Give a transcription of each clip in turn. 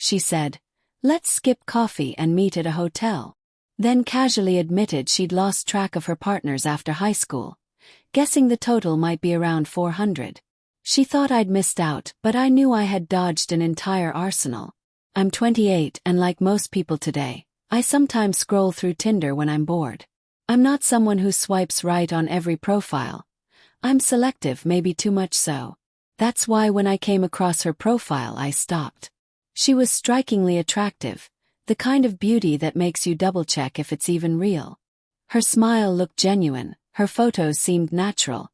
she said. Let's skip coffee and meet at a hotel. Then casually admitted she'd lost track of her partners after high school, guessing the total might be around 400. She thought I'd missed out, but I knew I had dodged an entire arsenal. I'm 28 and like most people today, I sometimes scroll through Tinder when I'm bored. I'm not someone who swipes right on every profile. I'm selective, maybe too much so. That's why when I came across her profile I stopped. She was strikingly attractive, the kind of beauty that makes you double-check if it's even real. Her smile looked genuine, her photos seemed natural,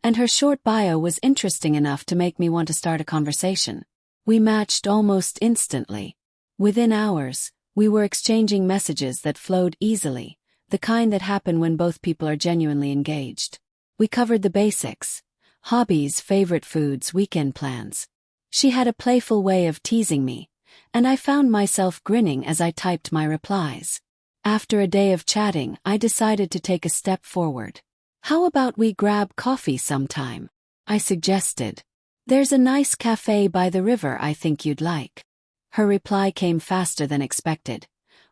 and her short bio was interesting enough to make me want to start a conversation. We matched almost instantly. Within hours, we were exchanging messages that flowed easily, the kind that happen when both people are genuinely engaged. We covered the basics: hobbies, favorite foods, weekend plans. She had a playful way of teasing me, and I found myself grinning as I typed my replies. After a day of chatting, I decided to take a step forward. How about we grab coffee sometime? I suggested. There's a nice cafe by the river I think you'd like. Her reply came faster than expected.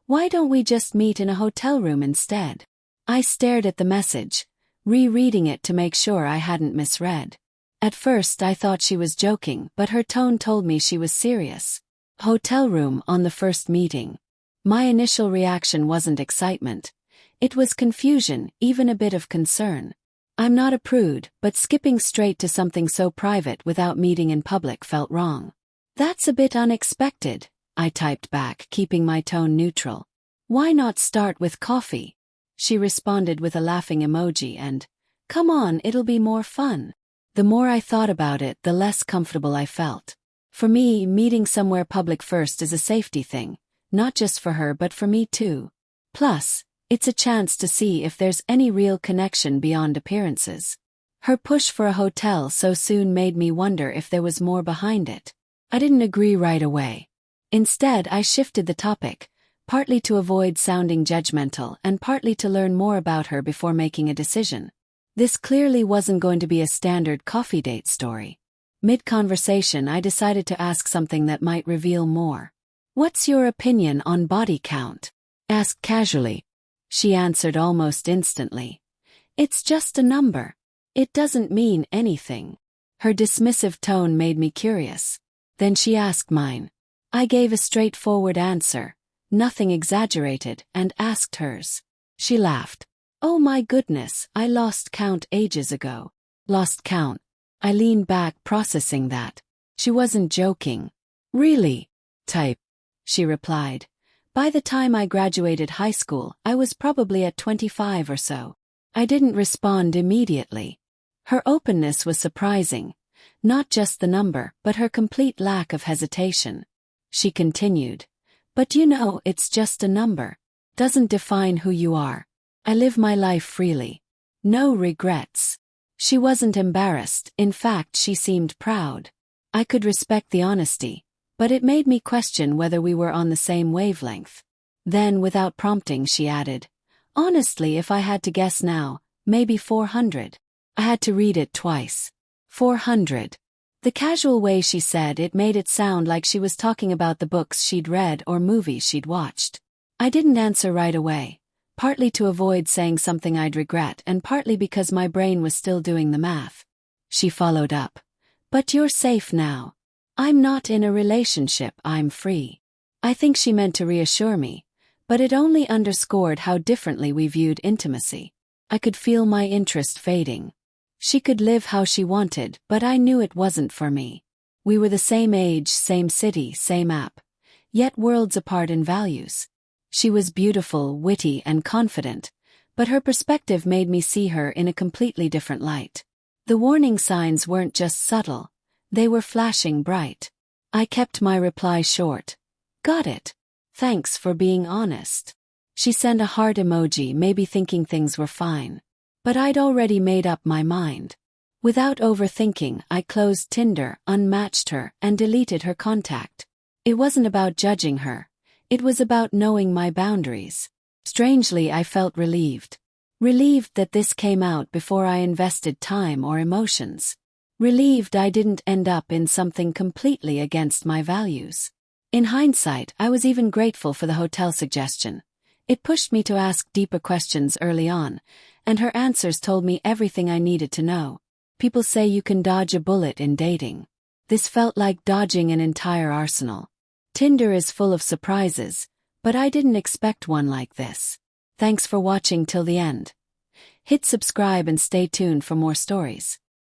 Why don't we just meet in a hotel room instead? I stared at the message, rereading it to make sure I hadn't misread. At first I thought she was joking, but her tone told me she was serious. Hotel room on the first meeting. My initial reaction wasn't excitement. It was confusion, even a bit of concern. I'm not a prude, but skipping straight to something so private without meeting in public felt wrong. That's a bit unexpected, I typed back, keeping my tone neutral. Why not start with coffee? She responded with a laughing emoji and, come on, it'll be more fun. The more I thought about it, the less comfortable I felt. For me, meeting somewhere public first is a safety thing, not just for her but for me too. Plus, it's a chance to see if there's any real connection beyond appearances. Her push for a hotel so soon made me wonder if there was more behind it. I didn't agree right away. Instead, I shifted the topic, partly to avoid sounding judgmental and partly to learn more about her before making a decision. This clearly wasn't going to be a standard coffee date story. Mid-conversation, I decided to ask something that might reveal more. What's your opinion on body count? Asked casually. She answered almost instantly. It's just a number. It doesn't mean anything. Her dismissive tone made me curious. Then she asked mine. I gave a straightforward answer, nothing exaggerated, and asked hers. She laughed. Oh my goodness, I lost count ages ago. Lost count. I leaned back, processing that. She wasn't joking. Really? Type. She replied. By the time I graduated high school, I was probably at 25 or so. I didn't respond immediately. Her openness was surprising. Not just the number, but her complete lack of hesitation. She continued. But you know, it's just a number. Doesn't define who you are. I live my life freely. No regrets. She wasn't embarrassed, in fact she seemed proud. I could respect the honesty, but it made me question whether we were on the same wavelength. Then, without prompting, she added, honestly, if I had to guess now, maybe 400. I had to read it twice. 400. The casual way she said it made it sound like she was talking about the books she'd read or movies she'd watched. I didn't answer right away. Partly to avoid saying something I'd regret and partly because my brain was still doing the math. She followed up. But you're safe now. I'm not in a relationship, I'm free. I think she meant to reassure me, but it only underscored how differently we viewed intimacy. I could feel my interest fading. She could live how she wanted, but I knew it wasn't for me. We were the same age, same city, same app, yet worlds apart in values. She was beautiful, witty, and confident, but her perspective made me see her in a completely different light. The warning signs weren't just subtle, they were flashing bright. I kept my reply short. Got it. Thanks for being honest. She sent a heart emoji, maybe thinking things were fine. But I'd already made up my mind. Without overthinking, I closed Tinder, unmatched her, and deleted her contact. It wasn't about judging her. It was about knowing my boundaries. Strangely, I felt relieved. Relieved that this came out before I invested time or emotions. Relieved I didn't end up in something completely against my values. In hindsight, I was even grateful for the hotel suggestion. It pushed me to ask deeper questions early on, and her answers told me everything I needed to know. People say you can dodge a bullet in dating. This felt like dodging an entire arsenal. Tinder is full of surprises, but I didn't expect one like this. Thanks for watching till the end. Hit subscribe and stay tuned for more stories.